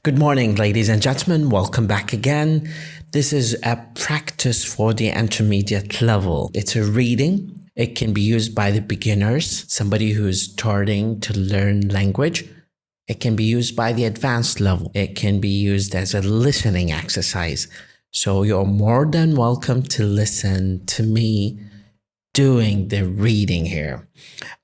Good morning, ladies and gentlemen. Welcome back again. This is a practice for the intermediate level. It's a reading. It can be used by the beginners, somebody who's starting to learn language. It can be used by the advanced level. It can be used as a listening exercise. So you're more than welcome to listen to me doing the reading here.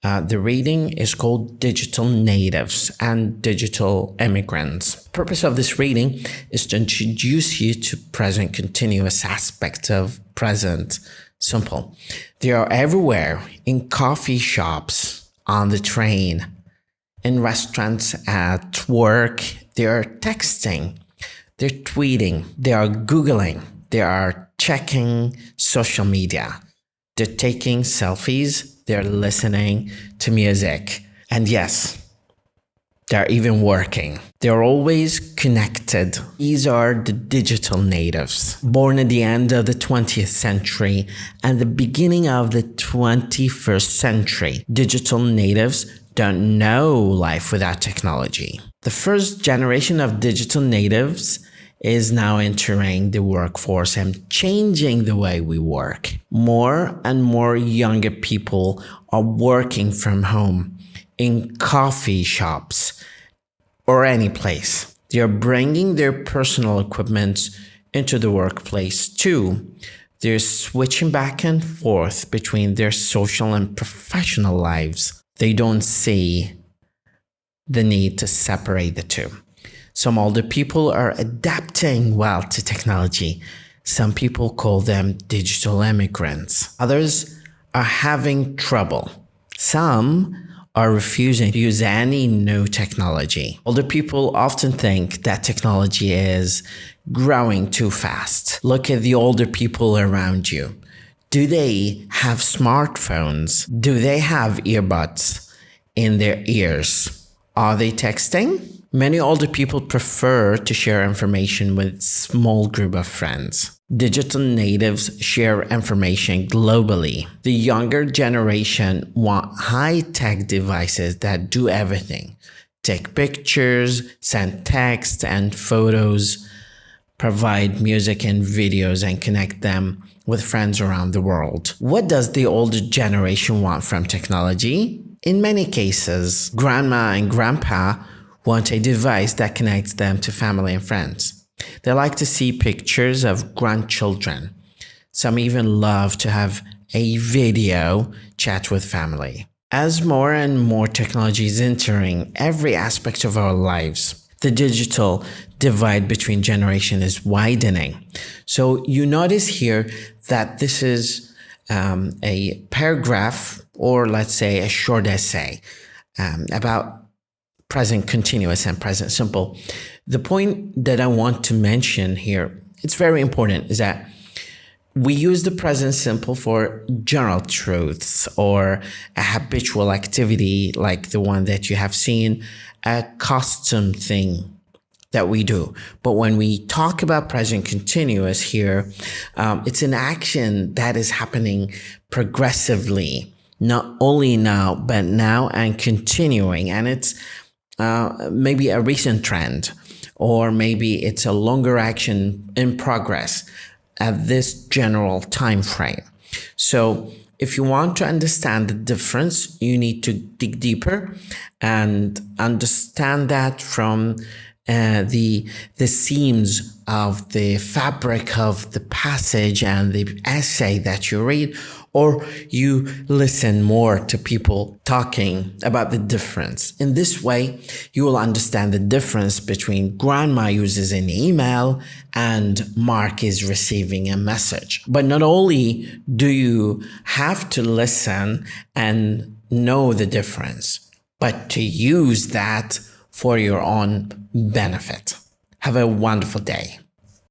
The reading is called Digital Natives and Digital Immigrants. The purpose of this reading is to introduce you to present continuous aspect of present simple. They are everywhere, in coffee shops, on the train, in restaurants, at work. They are texting, they're tweeting, they are Googling, they are checking social media. They're taking selfies, they're listening to music, and yes, they're even working. They're always connected. These are the digital natives, born at the end of the 20th century and the beginning of the 21st century. Digital natives don't know life without technology. The first generation of digital natives is now entering the workforce and changing the way we work. More and more younger people are working from home, in coffee shops, or any place. They are bringing their personal equipment into the workplace too. They're switching back and forth between their social and professional lives. They don't see the need to separate the two. Some older people are adapting well to technology. Some people call them digital immigrants. Others are having trouble. Some are refusing to use any new technology. Older people often think that technology is growing too fast. Look at the older people around you. Do they have smartphones? Do they have earbuds in their ears? Are they texting? Many older people prefer to share information with a small group of friends. Digital natives share information globally. The younger generation want high-tech devices that do everything. Take pictures, send text and photos, provide music and videos, and connect them with friends around the world. What does the older generation want from technology? In many cases, grandma and grandpa want a device that connects them to family and friends. They like to see pictures of grandchildren. Some even love to have a video chat with family. As more and more technology is entering every aspect of our lives, the digital divide between generations is widening. So you notice here that this is a paragraph, or let's say a short essay about present continuous and present simple. The point that I want to mention here, it's very important, is that we use the present simple for general truths or a habitual activity like the one that you have seen, a custom thing that we do. But when we talk about present continuous here, it's an action that is happening progressively, not only now, but now and continuing. And it's maybe a recent trend, or maybe it's a longer action in progress at this general time frame. So if you want to understand the difference, you need to dig deeper and understand that from the seams of the fabric of the passage and the essay that you read, or you listen more to people talking about the difference. In this way, you will understand the difference between grandma uses an email and Mark is receiving a message. But not only do you have to listen and know the difference, but to use that for your own benefit. Have a wonderful day.